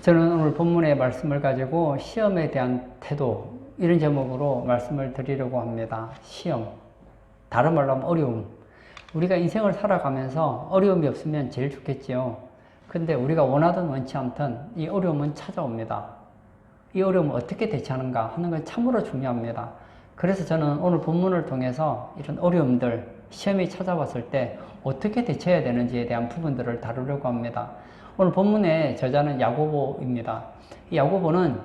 저는 오늘 본문의 말씀을 가지고 시험에 대한 태도, 이런 제목으로 말씀을 드리려고 합니다. 시험. 다른 말로 하면 어려움. 우리가 인생을 살아가면서 어려움이 없으면 제일 좋겠지요. 근데 우리가 원하든 원치 않든 이 어려움은 찾아옵니다. 이 어려움을 어떻게 대처하는가 하는 건 참으로 중요합니다. 그래서 저는 오늘 본문을 통해서 이런 어려움들, 시험이 찾아왔을 때 어떻게 대처해야 되는지에 대한 부분들을 다루려고 합니다. 오늘 본문의 저자는 야고보입니다. 이 야고보는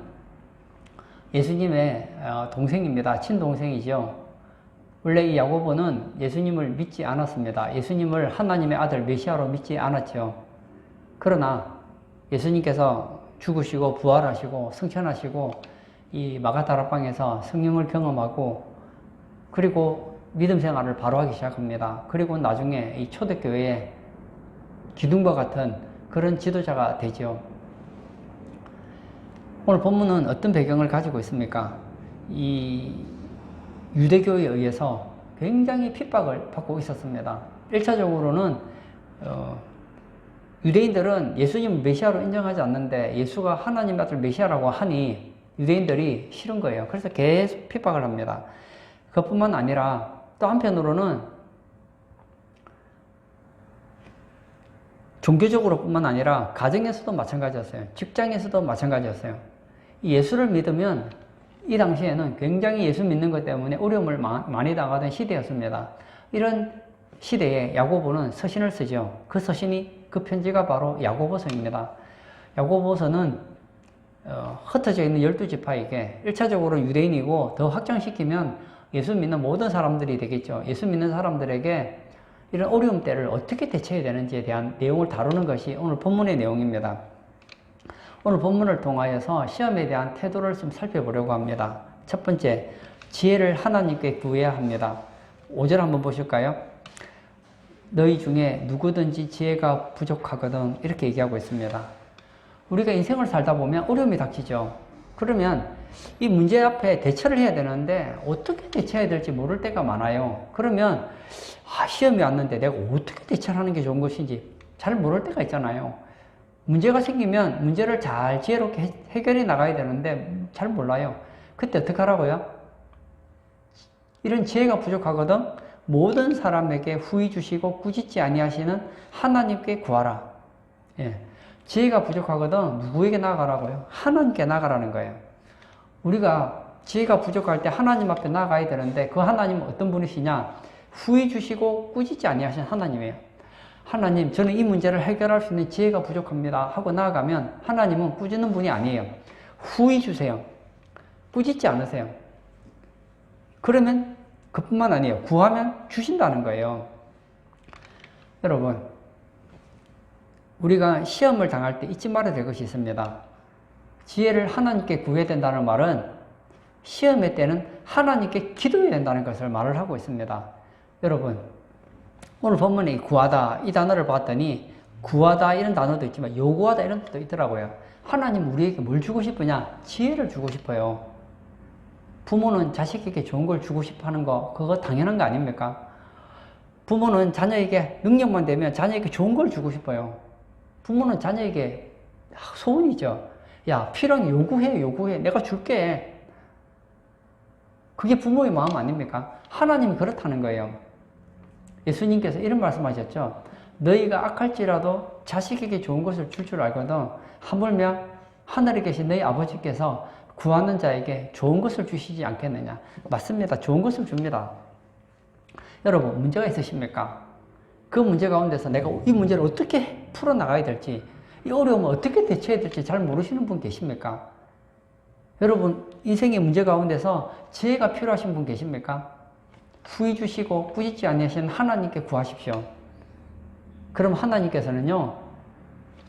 예수님의 동생입니다. 친동생이죠. 원래 이 야고보는 예수님을 믿지 않았습니다. 예수님을 하나님의 아들 메시아로 믿지 않았죠. 그러나 예수님께서 죽으시고 부활하시고 승천하시고 이 마가다락방에서 성령을 경험하고 그리고 믿음 생활을 바로 하기 시작합니다. 그리고 나중에 이 초대교회의 기둥과 같은 그런 지도자가 되죠. 오늘 본문은 어떤 배경을 가지고 있습니까? 이 유대교에 의해서 굉장히 핍박을 받고 있었습니다. 1차적으로는 유대인들은 예수님을 메시아로 인정하지 않는데 예수가 하나님 아들 메시아라고 하니 유대인들이 싫은 거예요. 그래서 계속 핍박을 합니다. 그것뿐만 아니라 또 한편으로는 종교적으로 뿐만 아니라 가정에서도 마찬가지였어요. 직장에서도 마찬가지였어요. 예수를 믿으면 이 당시에는 굉장히 예수 믿는 것 때문에 어려움을 많이 당하던 시대였습니다. 이런 시대에 야고보는 서신을 쓰죠. 그 서신이, 그 편지가 바로 야고보서입니다. 야고보서는 흩어져 있는 12지파에게 1차적으로 유대인이고 더 확장시키면 예수 믿는 모든 사람들이 되겠죠. 예수 믿는 사람들에게 이런 어려움 때를 어떻게 대처해야 되는지에 대한 내용을 다루는 것이 오늘 본문의 내용입니다. 오늘 본문을 통하여서 시험에 대한 태도를 좀 살펴보려고 합니다. 첫 번째, 지혜를 하나님께 구해야 합니다. 5절 한번 보실까요? 너희 중에 누구든지 지혜가 부족하거든, 이렇게 얘기하고 있습니다. 우리가 인생을 살다 보면 어려움이 닥치죠. 그러면 이 문제 앞에 대처를 해야 되는데 어떻게 대처해야 될지 모를 때가 많아요. 그러면 시험이 왔는데 내가 어떻게 대처를 하는 게 좋은 것인지 잘 모를 때가 있잖아요. 문제가 생기면 문제를 잘 지혜롭게 해결해 나가야 되는데 잘 몰라요. 그때 어떻게 하라고요? 이런 지혜가 부족하거든 모든 사람에게 후히 주시고 꾸짖지 아니하시는 하나님께 구하라. 예. 지혜가 부족하거든 누구에게 나아가라고요? 하나님께 나아가라는 거예요. 우리가 지혜가 부족할 때 하나님 앞에 나아가야 되는데 그 하나님은 어떤 분이시냐? 후히 주시고 꾸짖지 아니하시는 하나님이에요. 하나님, 저는 이 문제를 해결할 수 있는 지혜가 부족합니다 하고 나아가면 하나님은 꾸짖는 분이 아니에요. 후히 주세요. 꾸짖지 않으세요. 그러면 그뿐만 아니에요. 구하면 주신다는 거예요. 여러분, 우리가 시험을 당할 때 잊지 말아야 될 것이 있습니다. 지혜를 하나님께 구해야 된다는 말은 시험의 때는 하나님께 기도해야 된다는 것을 말을 하고 있습니다. 여러분, 오늘 본문에 구하다 이 단어를 봤더니 구하다 이런 단어도 있지만 요구하다 이런 뜻도 있더라고요. 하나님 우리에게 뭘 주고 싶으냐? 지혜를 주고 싶어요. 부모는 자식에게 좋은 걸 주고 싶어 하는 거 그거 당연한 거 아닙니까? 부모는 자녀에게 능력만 되면 자녀에게 좋은 걸 주고 싶어요. 부모는 자녀에게 소원이죠. 야, 필요한 요구해. 내가 줄게. 그게 부모의 마음 아닙니까? 하나님이 그렇다는 거예요. 예수님께서 이런 말씀하셨죠. 너희가 악할지라도 자식에게 좋은 것을 줄 줄 알거든 하물며 하늘에 계신 너희 아버지께서 구하는 자에게 좋은 것을 주시지 않겠느냐. 맞습니다. 좋은 것을 줍니다. 여러분, 문제가 있으십니까? 그 문제 가운데서 내가 이 문제를 어떻게 풀어나가야 될지, 이 어려움을 어떻게 대처해야 될지 잘 모르시는 분 계십니까? 여러분, 인생의 문제 가운데서 지혜가 필요하신 분 계십니까? 후히 주시고 꾸짖지 아니하시는 하나님께 구하십시오. 그럼 하나님께서는요,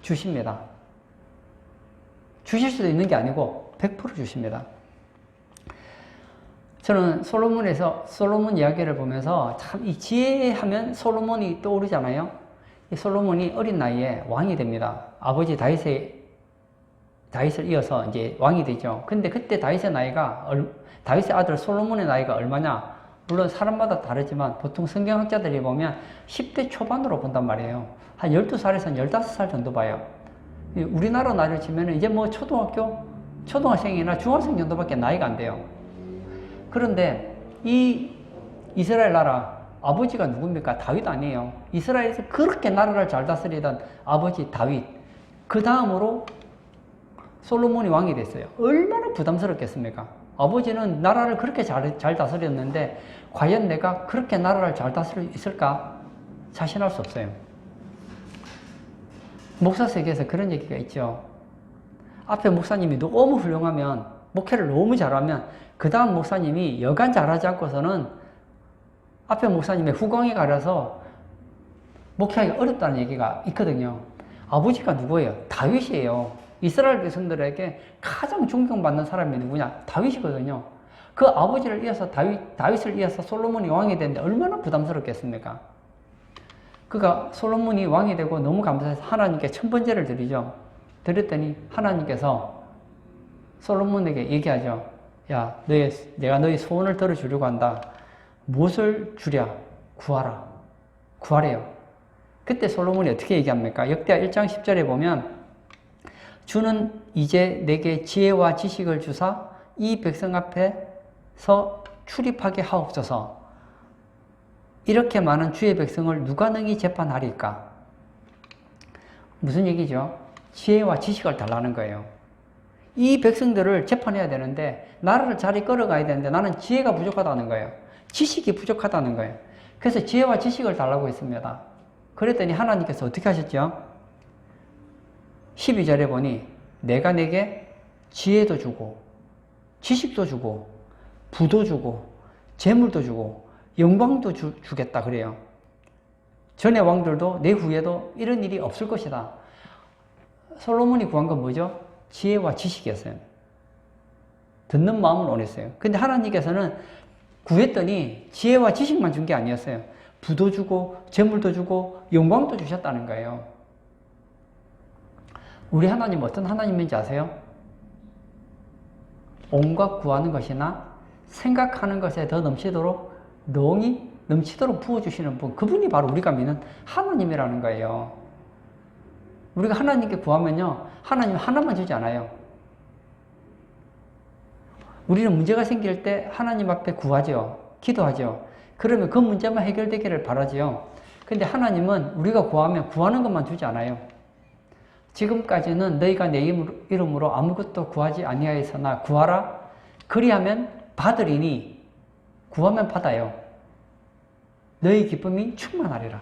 주십니다. 주실 수도 있는 게 아니고 100% 주십니다. 저는 솔로몬 이야기를 보면서 참 이 지혜하면 솔로몬이 떠오르잖아요. 이 솔로몬이 어린 나이에 왕이 됩니다. 아버지 다윗을 이어서 이제 왕이 되죠. 근데 그때 다윗의 아들 솔로몬의 나이가 얼마냐? 물론 사람마다 다르지만 보통 성경학자들이 보면 10대 초반으로 본단 말이에요. 한 12살에서 15살 정도 봐요. 우리나라 나이로 치면 이제 뭐 초등학생이나 중학생 정도밖에 나이가 안 돼요. 그런데 이 이스라엘 나라 아버지가 누굽니까? 다윗 아니에요. 이스라엘에서 그렇게 나라를 잘 다스리던 아버지 다윗. 그 다음으로 솔로몬이 왕이 됐어요. 얼마나 부담스럽겠습니까? 아버지는 나라를 그렇게 잘 다스렸는데 과연 내가 그렇게 나라를 잘 다스릴 수 있을까? 자신할 수 없어요. 목사 세계에서 그런 얘기가 있죠. 앞에 목사님이 너무 훌륭하면, 목회를 너무 잘하면 그 다음 목사님이 여간 잘하지 않고서는 앞에 목사님의 후광이 가려서 목회하기가 어렵다는 얘기가 있거든요. 아버지가 누구예요? 다윗이에요. 이스라엘 백성들에게 가장 존경받는 사람이 누구냐? 다윗이거든요. 그 아버지를 이어서 다윗을 이어서 솔로몬이 왕이 됐는데 얼마나 부담스럽겠습니까? 그가 솔로몬이 왕이 되고 너무 감사해서 하나님께 천번제를 드리죠. 드렸더니 하나님께서 솔로몬에게 얘기하죠. 야, 내가 너희 소원을 들어주려고 한다. 무엇을 주랴? 구하라. 구하래요. 그때 솔로몬이 어떻게 얘기합니까? 역대하 1장 10절에 보면 주는 이제 내게 지혜와 지식을 주사 이 백성 앞에서 출입하게 하옵소서. 이렇게 많은 주의 백성을 누가 능히 재판하리까? 무슨 얘기죠? 지혜와 지식을 달라는 거예요. 이 백성들을 재판해야 되는데 나라를 잘 이끌어가야 되는데 나는 지혜가 부족하다는 거예요. 지식이 부족하다는 거예요. 그래서 지혜와 지식을 달라고 했습니다. 그랬더니 하나님께서 어떻게 하셨죠? 12절에 보니 내가 내게 지혜도 주고 지식도 주고 부도 주고 재물도 주고 영광도 주겠다 그래요. 전의 왕들도 내 후에도 이런 일이 없을 것이다. 솔로몬이 구한 건 뭐죠? 지혜와 지식이었어요. 듣는 마음을 원했어요. 근데 하나님께서는 구했더니 지혜와 지식만 준 게 아니었어요. 부도 주고 재물도 주고 영광도 주셨다는 거예요. 우리 하나님 어떤 하나님인지 아세요? 온갖 구하는 것이나 생각하는 것에 더 넘치도록 부어주시는 분, 그분이 바로 우리가 믿는 하나님이라는 거예요. 우리가 하나님께 구하면요, 하나님 하나만 주지 않아요. 우리는 문제가 생길 때 하나님 앞에 구하죠. 기도하죠. 그러면 그 문제만 해결되기를 바라지요. 근데 하나님은 우리가 구하면 구하는 것만 주지 않아요. 지금까지는 너희가 내 이름으로 아무것도 구하지 아니하였으나 구하라. 그리하면 받으리니 구하면 받아요. 너희 기쁨이 충만하리라.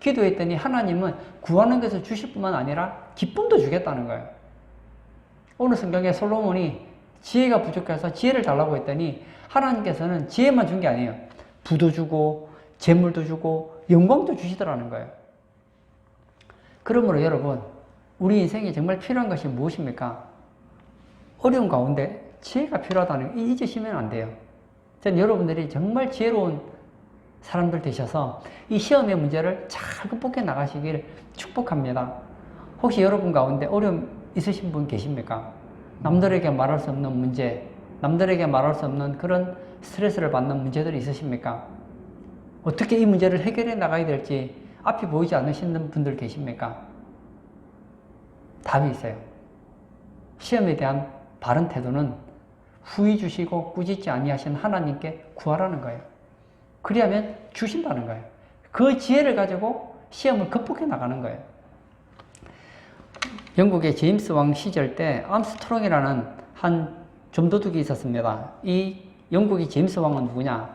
기도했더니 하나님은 구하는 것을 주실 뿐만 아니라 기쁨도 주겠다는 거예요. 오늘 성경에 솔로몬이 지혜가 부족해서 지혜를 달라고 했더니 하나님께서는 지혜만 준 게 아니에요. 부도 주고 재물도 주고 영광도 주시더라는 거예요. 그러므로 여러분, 우리 인생에 정말 필요한 것이 무엇입니까? 어려운 가운데 지혜가 필요하다는 거 잊으시면 안 돼요. 저는 여러분들이 정말 지혜로운 사람들 되셔서 이 시험의 문제를 잘 극복해 나가시길 축복합니다. 혹시 여러분 가운데 어려움 있으신 분 계십니까? 남들에게 말할 수 없는 문제, 남들에게 말할 수 없는 그런 스트레스를 받는 문제들이 있으십니까? 어떻게 이 문제를 해결해 나가야 될지 앞이 보이지 않으시는 분들 계십니까? 답이 있어요. 시험에 대한 바른 태도는 후히 주시고 꾸짖지 아니하신 하나님께 구하라는 거예요. 그리하면 주신다는 거예요. 그 지혜를 가지고 시험을 극복해 나가는 거예요. 영국의 제임스 왕 시절 때 암스트롱이라는 한 좀도둑이 있었습니다. 이 영국의 제임스 왕은 누구냐?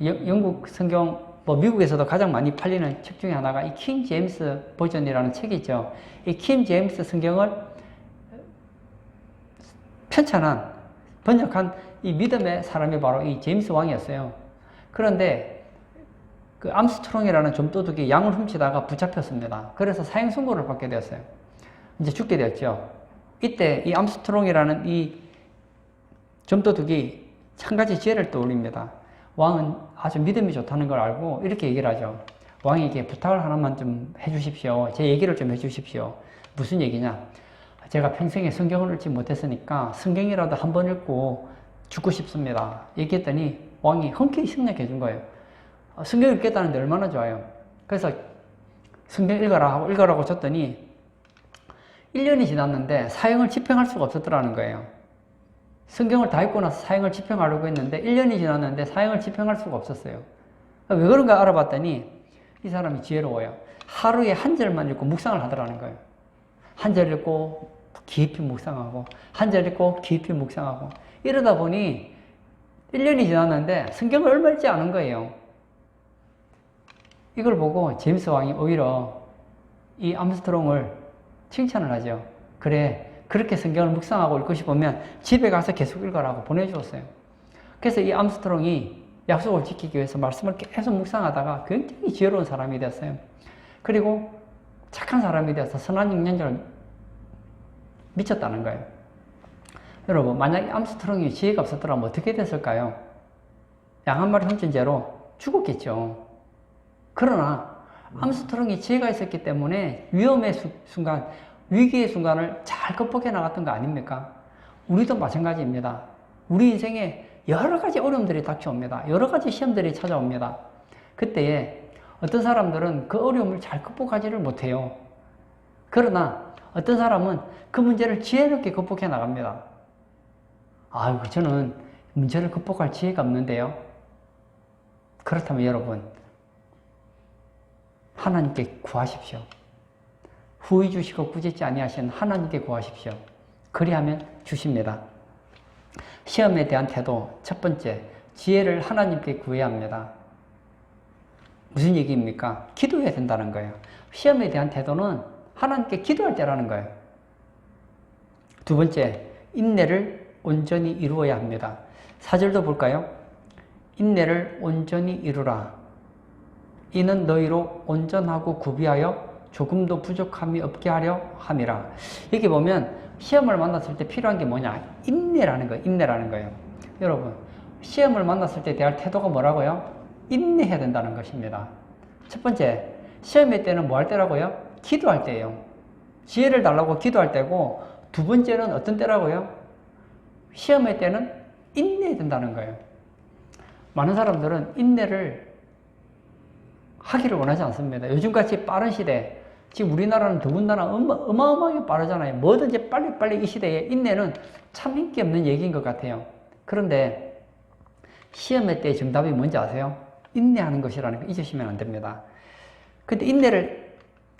영국 성경, 미국에서도 가장 많이 팔리는 책 중에 하나가 이 킹 제임스 버전이라는 책이 있죠. 이 킹 제임스 성경을 번역한 이 믿음의 사람이 바로 이 제임스 왕이었어요. 그런데 그 암스트롱이라는 좀도둑이 양을 훔치다가 붙잡혔습니다. 그래서 사형 선고를 받게 되었어요. 이제 죽게 되었죠. 이때 이 암스트롱이라는 이 좀도둑이 한 가지 지혜를 떠올립니다. 왕은 아주 믿음이 좋다는 걸 알고 이렇게 얘기를 하죠. 왕에게 부탁을 하나만 좀 해주십시오. 제 얘기를 좀 해주십시오. 무슨 얘기냐? 제가 평생에 성경을 읽지 못했으니까 성경이라도 한번 읽고 죽고 싶습니다. 얘기했더니 왕이 흔쾌히 승낙해 준 거예요. 성경 읽겠다는데 얼마나 좋아요. 그래서 성경 읽어라 하고 읽으라고 줬더니 1년이 지났는데 사형을 집행할 수가 없었더라는 거예요. 성경을 다 읽고 나서 사형을 집행하려고 했는데 1년이 지났는데 사형을 집행할 수가 없었어요. 왜 그런가 알아봤더니 이 사람이 지혜로워요. 하루에 한 절만 읽고 묵상을 하더라는 거예요. 한 절 읽고 깊이 묵상하고 한 절 읽고 깊이 묵상하고 이러다 보니 1년이 지났는데 성경을 얼마 읽지 않은 거예요. 이걸 보고 제임스 왕이 오히려 이 암스트롱을 칭찬을 하죠. 그래, 그렇게 성경을 묵상하고 읽고 싶으면 집에 가서 계속 읽어라고 보내주었어요. 그래서 이 암스트롱이 약속을 지키기 위해서 말씀을 계속 묵상하다가 굉장히 지혜로운 사람이 됐어요. 그리고 착한 사람이 되어서 선한 영향력을 미쳤다는 거예요. 여러분, 만약에 암스트롱이 지혜가 없었더라면 어떻게 됐을까요? 양 한 마리 훔친 죄로 죽었겠죠. 그러나 암스트롱이 지혜가 있었기 때문에 위험의 순간, 위기의 순간을 잘 극복해 나갔던 거 아닙니까? 우리도 마찬가지입니다. 우리 인생에 여러 가지 어려움들이 닥쳐옵니다. 여러 가지 시험들이 찾아옵니다. 그때에 어떤 사람들은 그 어려움을 잘 극복하지를 못해요. 그러나 어떤 사람은 그 문제를 지혜롭게 극복해 나갑니다. 아이고, 저는 문제를 극복할 지혜가 없는데요. 그렇다면 여러분, 하나님께 구하십시오. 후히 주시고 꾸짖지 아니하시는 하나님께 구하십시오. 그리하면 주십니다. 시험에 대한 태도, 첫 번째, 지혜를 하나님께 구해야 합니다. 무슨 얘기입니까? 기도해야 된다는 거예요. 시험에 대한 태도는 하나님께 기도할 때라는 거예요. 두 번째, 인내를 온전히 이루어야 합니다. 4절도 볼까요? 인내를 온전히 이루라. 이는 너희로 온전하고 구비하여 조금도 부족함이 없게 하려 함이라. 여기 보면 시험을 만났을 때 필요한 게 뭐냐? 인내라는 거예요. 인내라는 거예요. 여러분, 시험을 만났을 때 대할 태도가 뭐라고요? 인내해야 된다는 것입니다. 첫 번째, 시험의 때는 뭐 할 때라고요? 기도할 때예요. 지혜를 달라고 기도할 때고, 두 번째는 어떤 때라고요? 시험의 때는 인내해야 된다는 거예요. 많은 사람들은 인내를 하기를 원하지 않습니다. 요즘같이 빠른 시대, 지금 우리나라는 더군다나 어마어마하게 빠르잖아요. 뭐든지 빨리빨리 이 시대에 인내는 참 인기 없는 얘기인 것 같아요. 그런데 시험의 때의 정답이 뭔지 아세요? 인내하는 것이라는 거 잊으시면 안 됩니다. 근데 인내를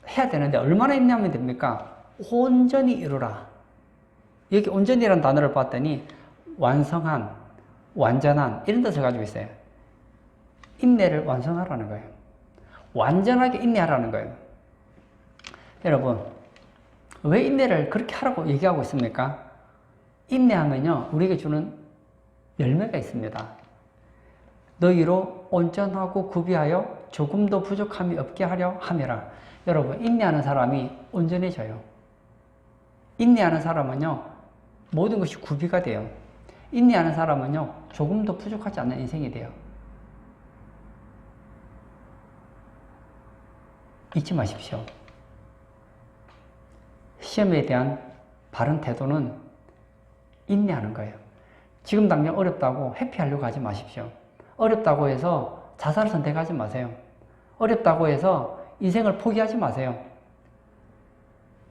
해야 되는데 얼마나 인내하면 됩니까? 온전히 이루라. 여기 온전히라는 단어를 봤더니 완성한, 완전한 이런 뜻을 가지고 있어요. 인내를 완성하라는 거예요. 완전하게 인내하라는 거예요. 여러분, 왜 인내를 그렇게 하라고 얘기하고 있습니까? 인내하면요, 우리에게 주는 열매가 있습니다. 너희로 온전하고 구비하여 조금도 부족함이 없게 하려 함이라. 여러분, 인내하는 사람이 온전해져요. 인내하는 사람은요, 모든 것이 구비가 돼요. 인내하는 사람은요, 조금도 부족하지 않는 인생이 돼요. 잊지 마십시오. 시험에 대한 바른 태도는 인내하는 거예요. 지금 당장 어렵다고 회피하려고 하지 마십시오. 어렵다고 해서 자살을 선택하지 마세요. 어렵다고 해서 인생을 포기하지 마세요.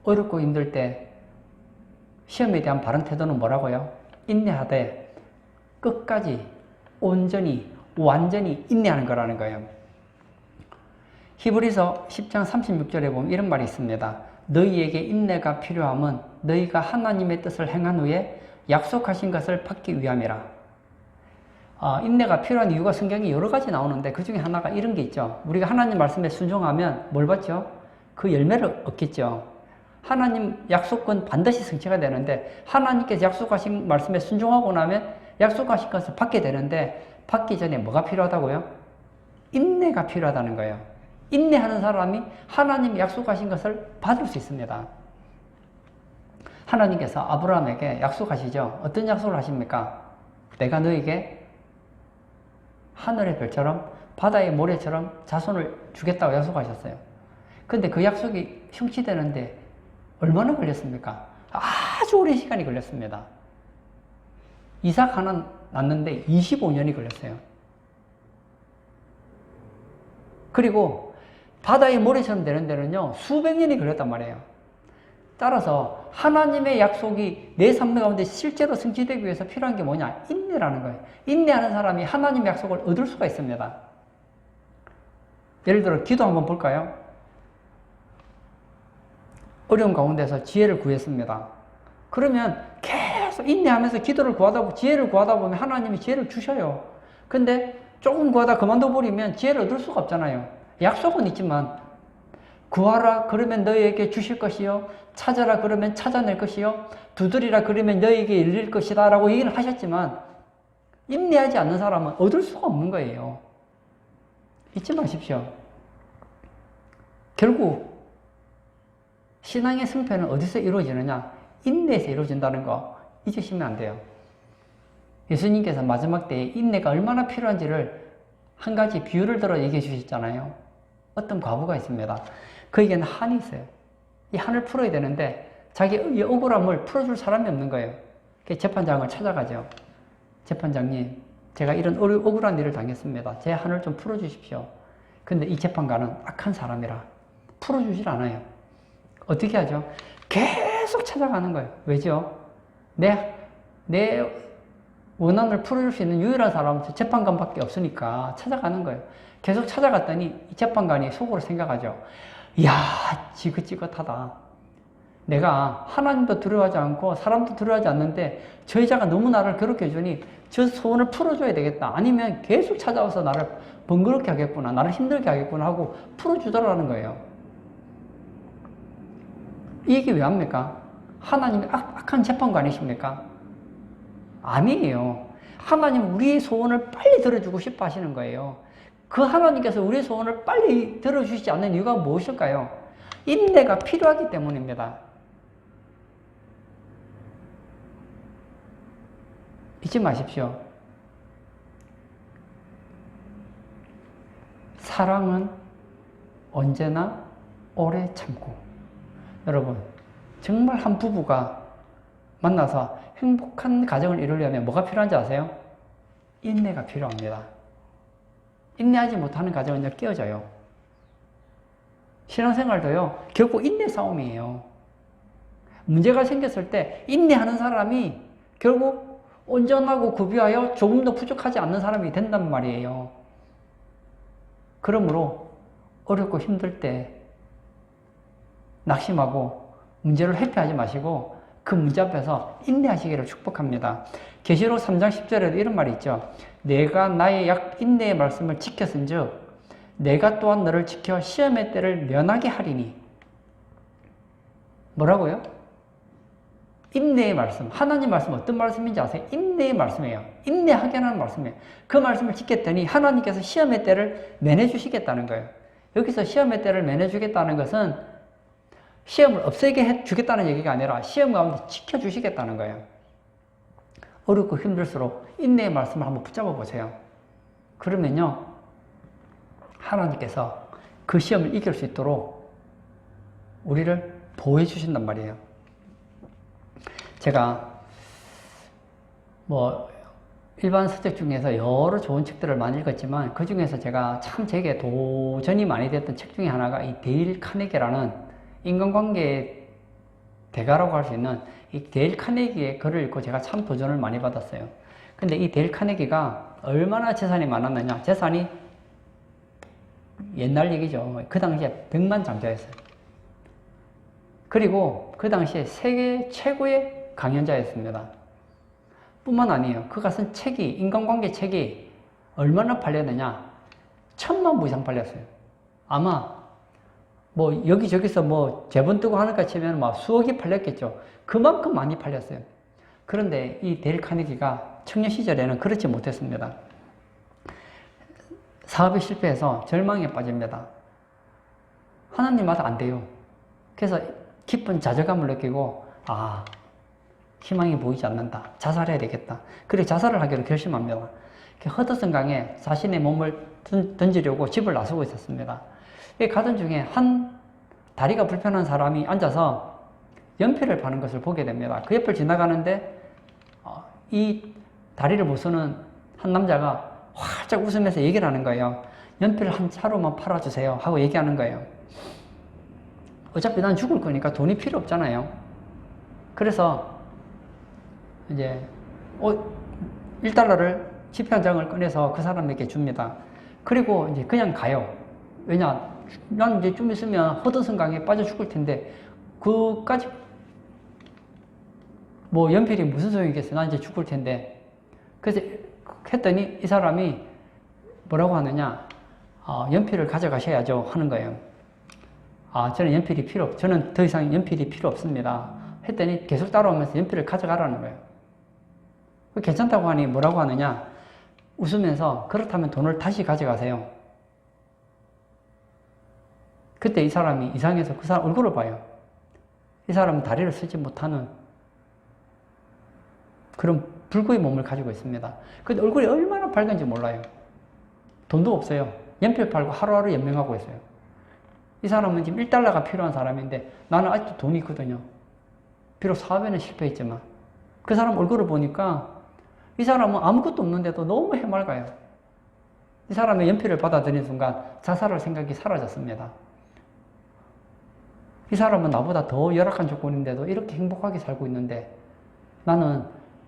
어렵고 힘들 때 시험에 대한 바른 태도는 뭐라고요? 인내하되 끝까지 온전히 완전히 인내하는 거라는 거예요. 히브리서 10장 36절에 보면 이런 말이 있습니다. 너희에게 인내가 필요함은 너희가 하나님의 뜻을 행한 후에 약속하신 것을 받기 위함이라. 인내가 필요한 이유가 성경에 여러 가지 나오는데 그 중에 하나가 이런 게 있죠. 우리가 하나님 말씀에 순종하면 뭘 받죠? 그 열매를 얻겠죠. 하나님 약속은 반드시 성취가 되는데 하나님께서 약속하신 말씀에 순종하고 나면 약속하신 것을 받게 되는데 받기 전에 뭐가 필요하다고요? 인내가 필요하다는 거예요. 인내하는 사람이 하나님 약속하신 것을 받을 수 있습니다. 하나님께서 아브라함에게 약속하시죠. 어떤 약속을 하십니까? 내가 너에게 하늘의 별처럼 바다의 모래처럼 자손을 주겠다고 약속하셨어요. 근데 그 약속이 성취되는데 얼마나 걸렸습니까? 아주 오랜 시간이 걸렸습니다. 이삭 하나 낳는데 25년이 걸렸어요. 그리고 바다의 모래처럼 되는 데는요, 수백 년이 걸렸단 말이에요. 따라서 하나님의 약속이 내 삶 가운데 실제로 성취되기 위해서 필요한 게 뭐냐? 인내라는 거예요. 인내하는 사람이 하나님의 약속을 얻을 수가 있습니다. 예를 들어 기도 한번 볼까요? 어려운 가운데서 지혜를 구했습니다. 그러면 계속 인내하면서 기도를 구하다, 지혜를 구하다 보면 하나님이 지혜를 주셔요. 근데 조금 구하다 그만둬 버리면 지혜를 얻을 수가 없잖아요. 약속은 있지만 구하라 그러면 너희에게 주실 것이요, 찾아라 그러면 찾아낼 것이요, 두드리라 그러면 너희에게 열릴 것이다 라고 얘기를 하셨지만 인내하지 않는 사람은 얻을 수가 없는 거예요. 잊지 마십시오. 결국 신앙의 승패는 어디서 이루어지느냐? 인내에서 이루어진다는 거 잊으시면 안 돼요. 예수님께서 마지막 때에 인내가 얼마나 필요한지를 한 가지 비유를 들어 얘기해 주셨잖아요. 어떤 과부가 있습니다. 그에게는 한이 있어요. 이 한을 풀어야 되는데 자기의 억울함을 풀어줄 사람이 없는 거예요. 재판장을 찾아가죠. 재판장님, 제가 이런 억울한 일을 당했습니다. 제 한을 좀 풀어주십시오. 근데 이 재판관은 악한 사람이라 풀어주질 않아요. 어떻게 하죠? 계속 찾아가는 거예요. 왜죠? 내 원한을 풀어줄 수 있는 유일한 사람은 재판관밖에 없으니까 찾아가는 거예요. 계속 찾아갔더니 이 재판관이 속으로 생각하죠. 이야, 지긋지긋하다. 내가 하나님도 두려워하지 않고 사람도 두려워하지 않는데 저 여자가 너무 나를 괴롭게 해주니 저 소원을 풀어줘야 되겠다. 아니면 계속 찾아와서 나를 번거롭게 하겠구나, 나를 힘들게 하겠구나 하고 풀어주더라는 거예요. 이 얘기 왜 합니까? 하나님이 악한 재판관이십니까? 아니에요. 하나님은 우리의 소원을 빨리 들어주고 싶어 하시는 거예요. 그 하나님께서 우리의 소원을 빨리 들어주시지 않는 이유가 무엇일까요? 인내가 필요하기 때문입니다. 잊지 마십시오. 사랑은 언제나 오래 참고. 여러분, 정말 한 부부가 만나서 행복한 가정을 이루려면 뭐가 필요한지 아세요? 인내가 필요합니다. 인내하지 못하는 가정은 깨어져요. 신앙생활도요, 결국 인내 싸움이에요. 문제가 생겼을 때 인내하는 사람이 결국 온전하고 구비하여 조금 더 부족하지 않는 사람이 된단 말이에요. 그러므로 어렵고 힘들 때 낙심하고 문제를 회피하지 마시고 그 문제 앞에서 인내하시기를 축복합니다. 계시록 3장 10절에도 이런 말이 있죠. 내가 나의 인내의 말씀을 지켰은즉 내가 또한 너를 지켜 시험의 때를 면하게 하리니. 뭐라고요? 인내의 말씀. 하나님 말씀 어떤 말씀인지 아세요? 인내의 말씀이에요. 인내하게 하는 말씀이에요. 그 말씀을 지켰더니 하나님께서 시험의 때를 면해주시겠다는 거예요. 여기서 시험의 때를 면해주겠다는 것은 시험을 없애게 해주겠다는 얘기가 아니라 시험 가운데 지켜주시겠다는 거예요. 어렵고 힘들수록 인내의 말씀을 한번 붙잡아 보세요. 그러면요, 하나님께서 그 시험을 이길 수 있도록 우리를 보호해 주신단 말이에요. 제가 일반 서적 중에서 여러 좋은 책들을 많이 읽었지만 그 중에서 제가 참 제게 도전이 많이 됐던 책 중에 하나가 이 데일 카네기라는 인간관계의 대가라고 할 수 있는 이 데일 카네기의 글을 읽고 제가 참 도전을 많이 받았어요. 근데 이 데일 카네기가 얼마나 재산이 많았느냐. 재산이 옛날 얘기죠. 그 당시에 100만 장자였어요. 그리고 그 당시에 세계 최고의 강연자였습니다. 뿐만 아니에요. 그가 쓴 책이, 인간관계 책이 얼마나 팔렸느냐. 1000만 부 이상 팔렸어요. 아마 여기저기서 재본 뜨고 하니까 치면 수억이 팔렸겠죠. 그만큼 많이 팔렸어요. 그런데 이 데일 카네기가 청년 시절에는 그렇지 못했습니다. 사업이 실패해서 절망에 빠집니다. 하나님마다 안 돼요. 그래서 깊은 좌절감을 느끼고 희망이 보이지 않는다. 자살해야 되겠다. 그리고 자살을 하기로 결심합니다. 허드슨 강에 자신의 몸을 던지려고 집을 나서고 있었습니다. 가던 중에 한 다리가 불편한 사람이 앉아서 연필을 파는 것을 보게 됩니다. 그 옆을 지나가는데 이 다리를 못 쓰는 한 남자가 활짝 웃으면서 얘기를 하는 거예요. 연필을 한 자루만 팔아주세요 하고 얘기하는 거예요. 어차피 난 죽을 거니까 돈이 필요 없잖아요. 그래서 이제 1달러를 지폐 한 장을 꺼내서 그 사람에게 줍니다. 그리고 이제 그냥 가요. 왜냐, 난 이제 좀 있으면 허드슨강에 빠져 죽을 텐데 그까지 뭐 연필이 무슨 소용이겠어. 난 이제 죽을 텐데. 그래서 했더니 이 사람이 뭐라고 하느냐, 연필을 가져가셔야죠 하는 거예요. 저는 더 이상 연필이 필요 없습니다. 했더니 계속 따라오면서 연필을 가져가라는 거예요. 괜찮다고 하니 뭐라고 하느냐, 웃으면서 그렇다면 돈을 다시 가져가세요. 그때 이 사람이 이상해서 그 사람 얼굴을 봐요. 이 사람은 다리를 쓰지 못하는 그런 불구의 몸을 가지고 있습니다. 근데 얼굴이 얼마나 밝은지 몰라요. 돈도 없어요. 연필 팔고 하루하루 연명하고 있어요. 이 사람은 지금 1달러가 필요한 사람인데 나는 아직도 돈이 있거든요. 비록 사업에는 실패했지만 그 사람 얼굴을 보니까 이 사람은 아무것도 없는데도 너무 해맑아요. 이 사람의 연필을 받아들인 순간 자살할 생각이 사라졌습니다. 이 사람은 나보다 더 열악한 조건인데도 이렇게 행복하게 살고 있는데 나는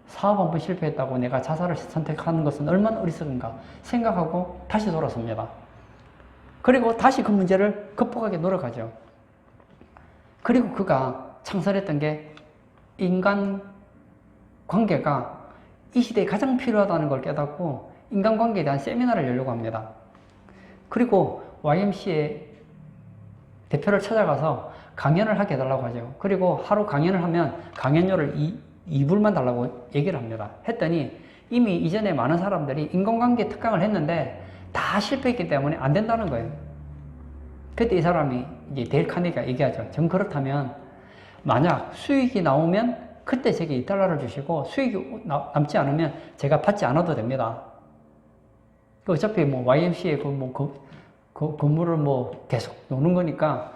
사업 한번 실패했다고 내가 자살을 선택하는 것은 얼마나 어리석은가 생각하고 다시 돌아섭니다. 그리고 다시 그 문제를 극복하기 노력하죠. 그리고 그가 창설했던 게 인간 관계가 이 시대에 가장 필요하다는 걸 깨닫고 인간관계에 대한 세미나를 열려고 합니다. 그리고 YMCA 대표를 찾아가서 강연을 하게 해달라고 하죠. 그리고 하루 강연을 하면 강연료를 2불만 달라고 얘기를 합니다. 했더니 이미 이전에 많은 사람들이 인간관계 특강을 했는데 다 실패했기 때문에 안 된다는 거예요. 그때 이 사람이 이제 데일 카네기가 얘기하죠. 전 그렇다면 만약 수익이 나오면 그때 제게 2달러를 주시고 수익이 남지 않으면 제가 받지 않아도 됩니다. 어차피 뭐 YMCA 건물을 뭐 계속 노는 거니까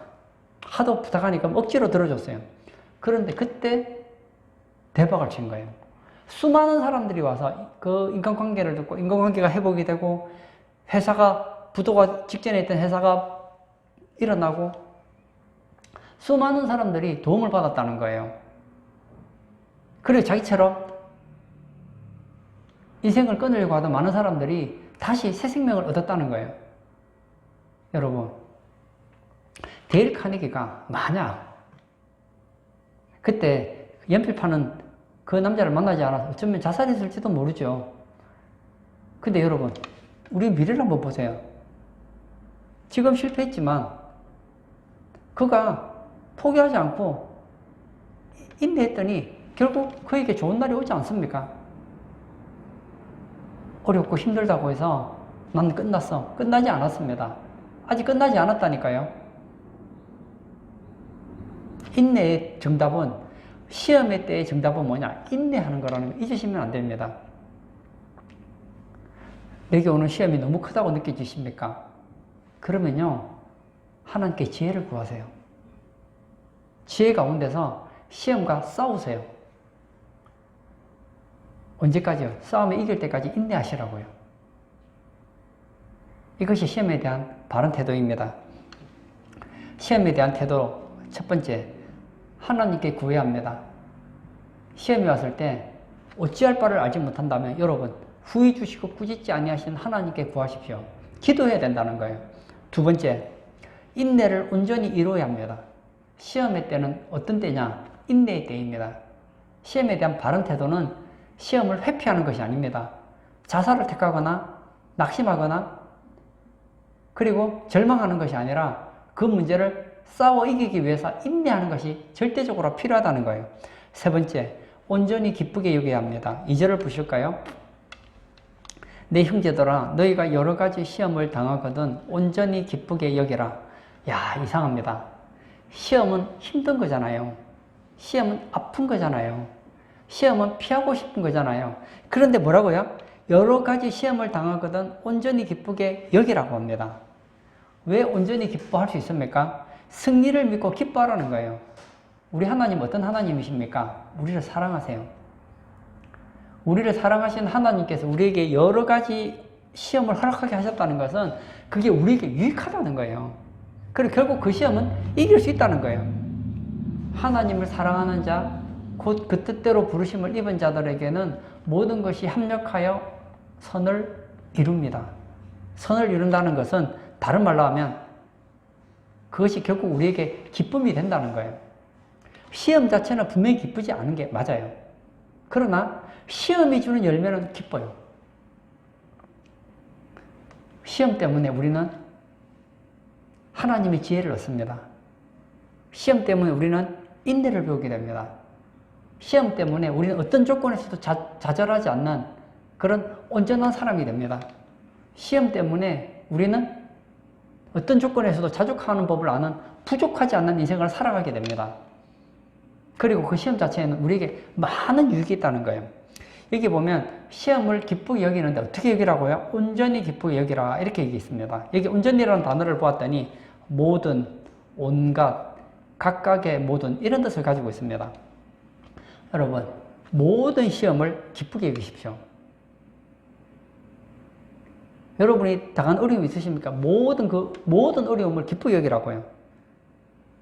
하도 부탁하니까 억지로 들어줬어요. 그런데 그때 대박을 친 거예요. 수많은 사람들이 와서 그 인간관계를 듣고 인간관계가 회복이 되고 회사가 부도가 직전에 있던 회사가 일어나고 수많은 사람들이 도움을 받았다는 거예요. 그리고 자기처럼 인생을 끊으려고 하던 많은 사람들이 다시 새 생명을 얻었다는 거예요. 여러분, 데일 카네기가 만약 그때 연필 파는 그 남자를 만나지 않아서 어쩌면 자살했을지도 모르죠. 근데 여러분, 우리 미래를 한번 보세요. 지금 실패했지만 그가 포기하지 않고 인내했더니 결국 그에게 좋은 날이 오지 않습니까? 어렵고 힘들다고 해서 난 끝났어. 끝나지 않았습니다. 아직 끝나지 않았다니까요. 인내의 정답은, 시험의 때의 정답은 뭐냐? 인내하는 거라는 거 잊으시면 안 됩니다. 내게 오는 시험이 너무 크다고 느껴지십니까? 그러면요, 하나님께 지혜를 구하세요. 지혜 가운데서 시험과 싸우세요. 언제까지요? 싸움에 이길 때까지 인내하시라고요. 이것이 시험에 대한 바른 태도입니다. 시험에 대한 태도 첫 번째, 하나님께 구해야 합니다. 시험이 왔을 때 어찌할 바를 알지 못한다면 여러분, 후회 주시고 꾸짖지 아니하시는 하나님께 구하십시오. 기도해야 된다는 거예요. 두 번째, 인내를 온전히 이루어야 합니다. 시험의 때는 어떤 때냐? 인내의 때입니다. 시험에 대한 바른 태도는 시험을 회피하는 것이 아닙니다. 자살을 택하거나 낙심하거나 그리고 절망하는 것이 아니라 그 문제를 싸워 이기기 위해서 인내하는 것이 절대적으로 필요하다는 거예요. 세 번째, 온전히 기쁘게 여겨야 합니다. 2절을 보실까요? 내 형제들아, 너희가 여러 가지 시험을 당하거든 온전히 기쁘게 여기라. 야, 이상합니다. 시험은 힘든 거잖아요. 시험은 아픈 거잖아요. 시험은 피하고 싶은 거잖아요. 그런데 뭐라고요? 여러 가지 시험을 당하거든 온전히 기쁘게 여기라고 합니다. 왜 온전히 기뻐할 수 있습니까? 승리를 믿고 기뻐하라는 거예요. 우리 하나님 어떤 하나님이십니까? 우리를 사랑하세요. 우리를 사랑하시는 하나님께서 우리에게 여러 가지 시험을 허락하게 하셨다는 것은 그게 우리에게 유익하다는 거예요. 그리고 결국 그 시험은 이길 수 있다는 거예요. 하나님을 사랑하는 자, 곧 그 뜻대로 부르심을 입은 자들에게는 모든 것이 합력하여 선을 이룹니다. 선을 이룬다는 것은 다른 말로 하면 그것이 결국 우리에게 기쁨이 된다는 거예요. 시험 자체는 분명히 기쁘지 않은 게 맞아요. 그러나 시험이 주는 열매는 기뻐요. 시험 때문에 우리는 하나님의 지혜를 얻습니다. 시험 때문에 우리는 인내를 배우게 됩니다. 시험 때문에 우리는 어떤 조건에서도 좌절하지 않는 그런 온전한 사람이 됩니다. 시험 때문에 우리는 어떤 조건에서도 자족하는 법을 아는 부족하지 않는 인생을 살아가게 됩니다. 그리고 그 시험 자체에는 우리에게 많은 유익이 있다는 거예요. 여기 보면 시험을 기쁘게 여기는데 어떻게 여기라고요? 온전히 기쁘게 여기라 이렇게 얘기했습니다. 여기 온전히라는 단어를 보았더니 모든, 온갖, 각각의 모든 이런 뜻을 가지고 있습니다. 여러분, 모든 시험을 기쁘게 여기십시오. 여러분이 당한 어려움이 있으십니까? 모든 어려움을 기쁘게 여기라고요.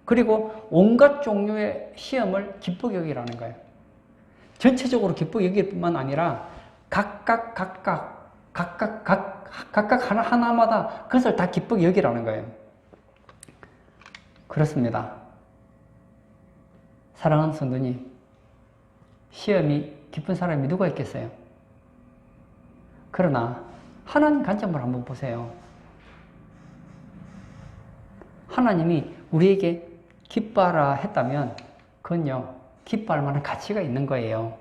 그리고 온갖 종류의 시험을 기쁘게 여기라는 거예요. 전체적으로 기쁘게 여길 뿐만 아니라 각각 하나마다 그것을 다 기쁘게 여기라는 거예요. 그렇습니다. 사랑하는 성도님, 시험이 기쁜 사람이 누가 있겠어요? 그러나 하나님 관점을 한번 보세요. 하나님이 우리에게 기뻐하라 했다면 그건요, 기뻐할 만한 가치가 있는 거예요.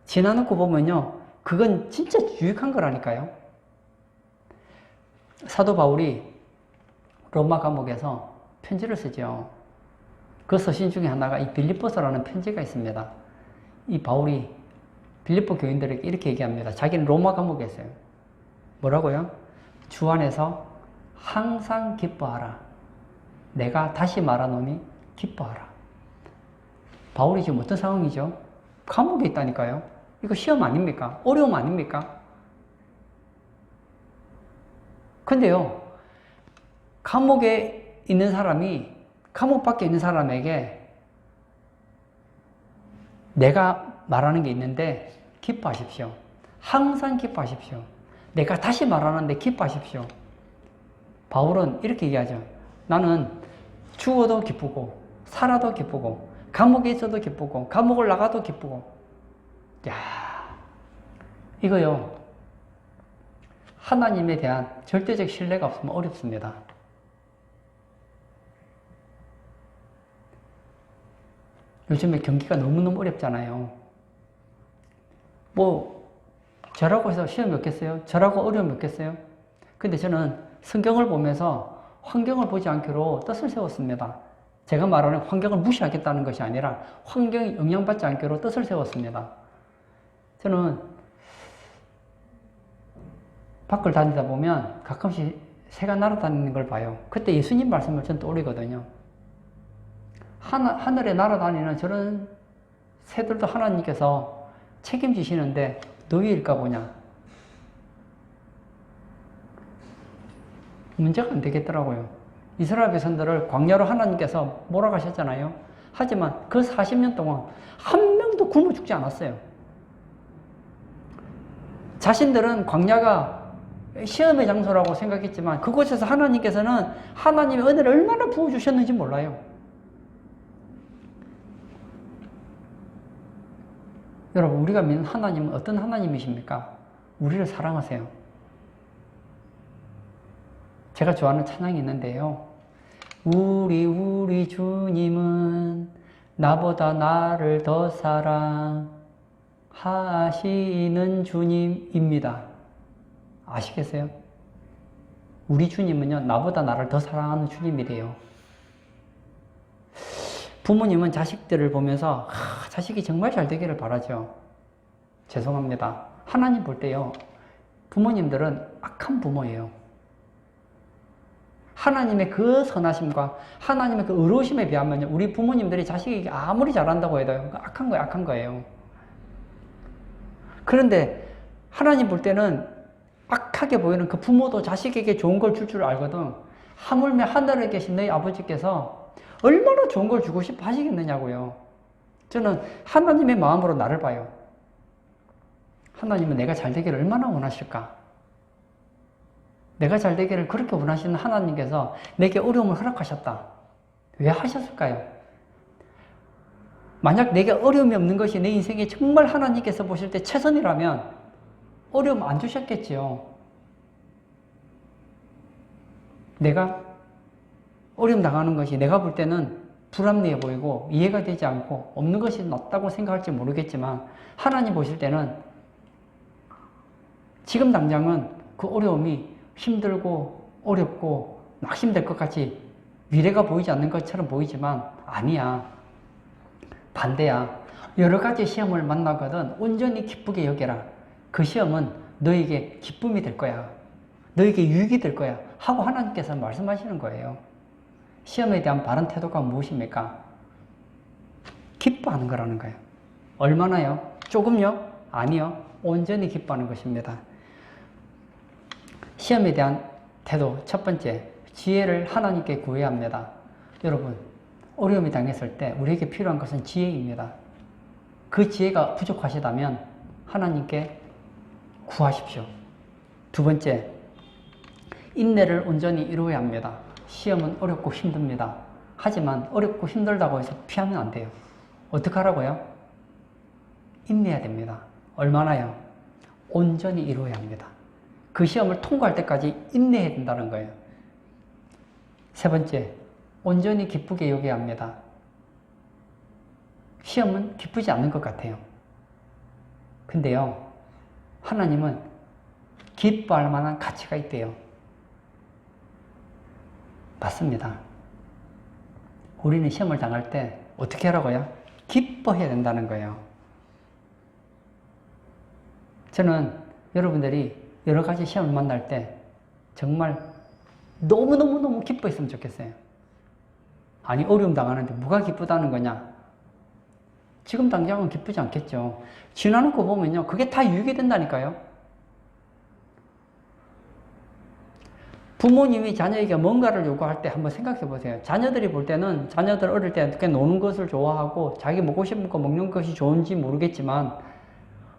지나놓고 보면요, 그건 진짜 유익한 거라니까요. 사도 바울이 로마 감옥에서 편지를 쓰죠. 그 서신 중에 하나가 이 빌립보서라는 편지가 있습니다. 이 바울이 빌립보 교인들에게 이렇게 얘기합니다. 자기는 로마 감옥에 있어요. 뭐라고요? 주 안에서 항상 기뻐하라. 내가 다시 말하노니 기뻐하라. 바울이 지금 어떤 상황이죠? 감옥에 있다니까요. 이거 시험 아닙니까? 어려움 아닙니까? 근데요, 감옥에 있는 사람이 감옥 밖에 있는 사람에게 내가 말하는 게 있는데 기뻐하십시오. 항상 기뻐하십시오. 내가 다시 말하는데 기뻐하십시오. 바울은 이렇게 얘기하죠. 나는 죽어도 기쁘고 살아도 기쁘고 감옥에 있어도 기쁘고 감옥을 나가도 기쁘고. 야, 이거요, 하나님에 대한 절대적 신뢰가 없으면 어렵습니다. 요즘에 경기가 너무너무 어렵잖아요. 저라고 해서 시험 몇 겠어요? 저라고 어려움 몇 겠어요? 근데 저는 성경을 보면서 환경을 보지 않기로 뜻을 세웠습니다. 제가 말하는 환경을 무시하겠다는 것이 아니라 환경에 영향받지 않기로 뜻을 세웠습니다. 저는 밖을 다니다 보면 가끔씩 새가 날아다니는 걸 봐요. 그때 예수님 말씀을 전 떠올리거든요. 하늘에 날아다니는 저런 새들도 하나님께서 책임지시는데 너희일까 보냐? 문제가 안 되겠더라고요. 이스라엘 백성들을 광야로 하나님께서 몰아가셨잖아요. 하지만 그 40년 동안 한 명도 굶어 죽지 않았어요. 자신들은 광야가 시험의 장소라고 생각했지만 그곳에서 하나님께서는 하나님의 은혜를 얼마나 부어주셨는지 몰라요. 여러분, 우리가 믿는 하나님은 어떤 하나님이십니까? 우리를 사랑하세요. 제가 좋아하는 찬양이 있는데요. 우리 주님은 나보다 나를 더 사랑하시는 주님입니다. 아시겠어요? 우리 주님은요, 나보다 나를 더 사랑하는 주님이래요. 부모님은 자식들을 보면서 자식이 정말 잘 되기를 바라죠. 죄송합니다. 하나님 볼 때요, 부모님들은 악한 부모예요. 하나님의 그 선하심과 하나님의 그 의로우심에 비하면 우리 부모님들이 자식에게 아무리 잘한다고 해도 악한 거예요. 그런데 하나님 볼 때는 악하게 보이는 그 부모도 자식에게 좋은 걸 줄 알거든. 하물며 하늘에 계신 너희 아버지께서 얼마나 좋은 걸 주고 싶어 하시겠느냐고요. 저는 하나님의 마음으로 나를 봐요. 하나님은 내가 잘 되기를 얼마나 원하실까? 내가 잘 되기를 그렇게 원하시는 하나님께서 내게 어려움을 허락하셨다. 왜 하셨을까요? 만약 내게 어려움이 없는 것이 내 인생에 정말 하나님께서 보실 때 최선이라면 어려움 안 주셨겠지요. 내가 어려움 당하는 것이 내가 볼 때는 불합리해 보이고 이해가 되지 않고 없는 것이 낫다고 생각할지 모르겠지만 하나님 보실 때는 지금 당장은 그 어려움이 힘들고 어렵고 낙심될 것 같이 미래가 보이지 않는 것처럼 보이지만 아니야. 반대야. 여러 가지 시험을 만나거든 온전히 기쁘게 여겨라. 그 시험은 너에게 기쁨이 될 거야. 너에게 유익이 될 거야. 하고 하나님께서 말씀하시는 거예요. 시험에 대한 바른 태도가 무엇입니까? 기뻐하는 거라는 거예요. 얼마나요? 조금요? 아니요. 온전히 기뻐하는 것입니다. 시험에 대한 태도 첫 번째, 지혜를 하나님께 구해야 합니다. 여러분, 어려움이 당했을 때 우리에게 필요한 것은 지혜입니다. 그 지혜가 부족하시다면 하나님께 구하십시오. 두 번째, 인내를 온전히 이루어야 합니다. 시험은 어렵고 힘듭니다. 하지만 어렵고 힘들다고 해서 피하면 안 돼요. 어떻게 하라고요? 인내해야 됩니다. 얼마나요? 온전히 이루어야 합니다. 그 시험을 통과할 때까지 인내해야 된다는 거예요. 세 번째, 온전히 기쁘게 여겨야 합니다. 시험은 기쁘지 않는 것 같아요. 근데요, 하나님은 기뻐할 만한 가치가 있대요. 맞습니다. 우리는 시험을 당할 때 어떻게 하라고요? 기뻐해야 된다는 거예요. 저는 여러분들이 여러 가지 시험을 만날 때 정말 너무너무너무 기뻐했으면 좋겠어요. 아니, 어려움 당하는데 뭐가 기쁘다는 거냐? 지금 당장은 기쁘지 않겠죠. 지나는 거 보면요, 그게 다 유익이 된다니까요. 부모님이 자녀에게 뭔가를 요구할 때 한번 생각해 보세요. 자녀들이 볼 때는 자녀들 어릴 때 어떻게 노는 것을 좋아하고 자기 먹고 싶은 거 먹는 것이 좋은지 모르겠지만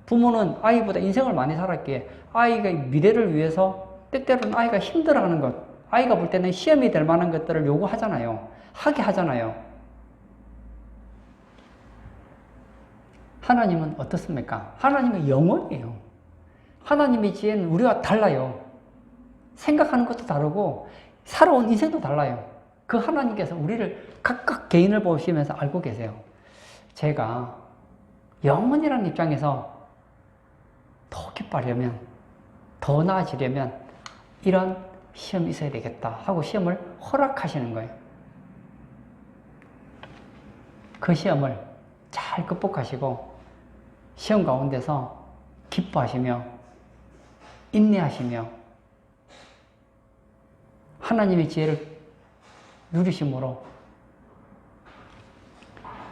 부모는 아이보다 인생을 많이 살았기에 아이가 미래를 위해서 때때로는 아이가 힘들어하는 것, 아이가 볼 때는 시험이 될 만한 것들을 요구하잖아요. 하게 하잖아요. 하나님은 어떻습니까? 하나님은 영원이에요. 하나님의 지혜는 우리와 달라요. 생각하는 것도 다르고 살아온 인생도 달라요. 그 하나님께서 우리를 각각 개인을 보시면서 알고 계세요. 제가 영원이라는 입장에서 더 기뻐하려면, 더 나아지려면 이런 시험이 있어야 되겠다 하고 시험을 허락하시는 거예요. 그 시험을 잘 극복하시고 시험 가운데서 기뻐하시며 인내하시며 하나님의 지혜를 누리심으로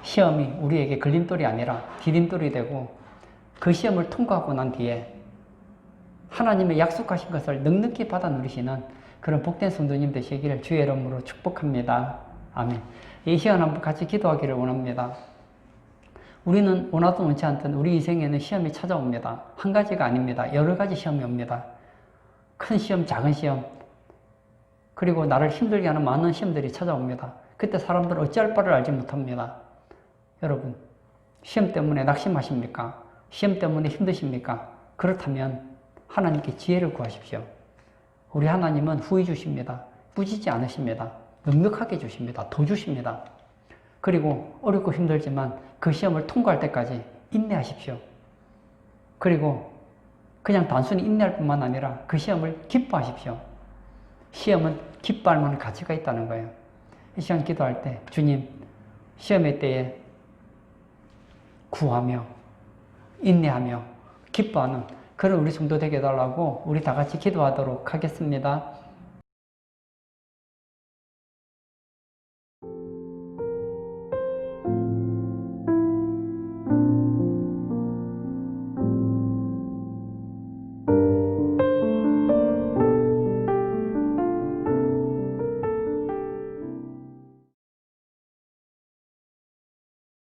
시험이 우리에게 걸림돌이 아니라 디딤돌이 되고 그 시험을 통과하고 난 뒤에 하나님의 약속하신 것을 넉넉히 받아 누리시는 그런 복된 성도님 되시기를 주의 이름으로 축복합니다. 아멘. 이 시간 한번 같이 기도하기를 원합니다. 우리는 원하든 원치 않든 우리 인생에는 시험이 찾아옵니다. 한 가지가 아닙니다. 여러 가지 시험이 옵니다. 큰 시험, 작은 시험, 그리고 나를 힘들게 하는 많은 시험들이 찾아옵니다. 그때 사람들은 어찌할 바를 알지 못합니다. 여러분, 시험 때문에 낙심하십니까? 시험 때문에 힘드십니까? 그렇다면 하나님께 지혜를 구하십시오. 우리 하나님은 후히 주십니다. 꾸짖지 않으십니다. 넉넉하게 주십니다. 더 주십니다. 그리고 어렵고 힘들지만 그 시험을 통과할 때까지 인내하십시오. 그리고 그냥 단순히 인내할 뿐만 아니라 그 시험을 기뻐하십시오. 시험은 기뻐할 만한 가치가 있다는 거예요. 이 시간 기도할 때 주님, 시험의 때에 구하며 인내하며 기뻐하는 그런 우리 성도 되게 해달라고 우리 다 같이 기도하도록 하겠습니다.